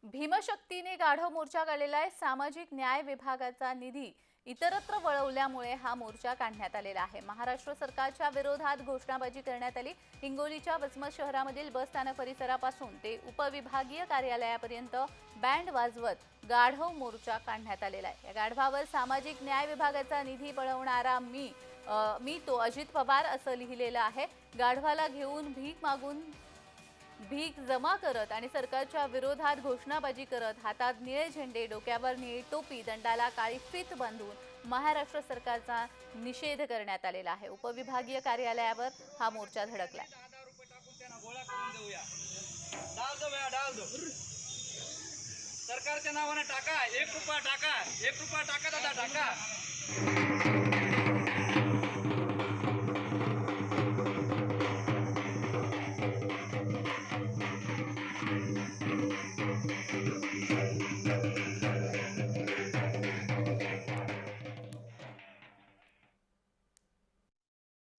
भीमशक्तीने गाढव मोर्चा काढलेला आहे। सामाजिक न्याय विभागाचा निधी इतरत्र वळवल्यामुळे हा मोर्चा काढण्यात आलेला आहे। महाराष्ट्र सरकारच्या विरोधात घोषणाबाजी करण्यात आली। हिंगोलीच्या वसमत शहरामधील बस स्थानक परिसरापासून ते उपविभागीय कार्यालयापर्यंत बँड वाजवत गाढव मोर्चा काढण्यात आलेला आहे। या गाढवावर सामाजिक न्याय विभागाचा निधी पळवणारा मी तो अजित पवार असं लिहिलेलं आहे। गाढवाला घेऊन भीक जमा करत आणि सरकारच्या विरोधात घोषणाबाजी करत हातात निळे झेंडे, डोक्यावर निळी टोपी, दंडाला काळी फीत बांधून महाराष्ट्र सरकारचा निषेध करण्यात आलेला आहे। उपविभागीय कार्यालयावर हा मोर्चा धडकला। सरकारच्या नावाने टाका, 1 रुपया टाका, 1 रुपया टाका दादा टाका।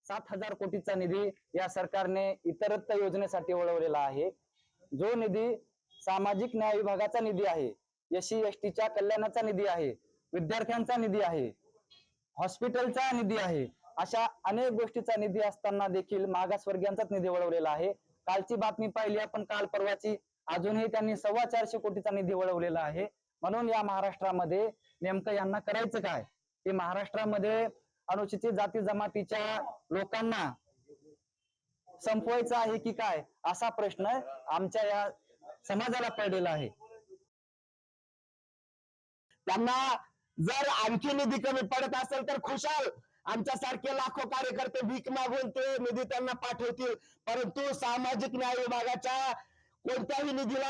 7,000 कोटीचा निधी या सरकारने इतरत्र योजनेसाठी वळवलेला आहे। जो निधी सामाजिक न्याय विभागाचा निधी आहे, SC/STच्या कल्याणाचा निधी आहे, विद्यार्थ्यांचा निधी आहे, हॉस्पिटलचा निधी आहे, अशा अनेक गोष्टीचा निधी असताना देखील मागासवर्गीयांचाच निधी वळवलेला आहे। कालची बातमी पाहिली आपण, काल परवाची, अजूनही त्यांनी 425 कोटीचा निधी वळवलेला आहे। म्हणून या महाराष्ट्रामध्ये नेमकं यांना करायचं काय? की महाराष्ट्रामध्ये अनुसूचित जाती जमातीच्या लोकांना संपवायचं आहे की काय, असा प्रश्न आमच्या या समाजाला पडलेला आहे। त्यांना जर आणखी निधी कमी पडत असेल तर खुशाल आमच्या सारखे लाखो कार्यकर्ते भीक मागून ते निधी त्यांना पाठवतील, परंतु सामाजिक न्याय विभागाच्या कोणत्याही निधीला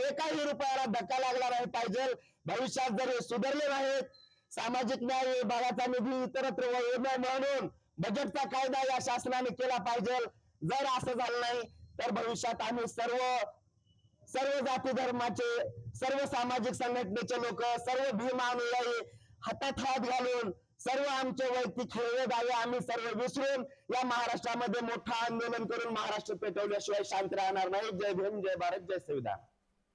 एकाही रुपयाला धक्का लागला नाही पाहिजे। भविष्यात जर सुधारले नाहीत, सामाजिक न्याय विभागाचा निधी इतरत्र वळवणे म्हणून बजेटचा कायदा या शासनाने केला पाहिजे। जर असं झालं नाही तर भविष्यात आम्ही सर्व जाती धर्माचे, सर्व सामाजिक संघटनेचे लोक, सर्व भीम अनुयायी हातात हात घालून सर्व आमचे वैयक्तिक खेळवे दावे आम्ही सर्व विसरून या महाराष्ट्रामध्ये मोठं आंदोलन करून महाराष्ट्र पेटवल्याशिवाय शांत राहणार नाही। जय भीम, जय भारत, जय संविधान।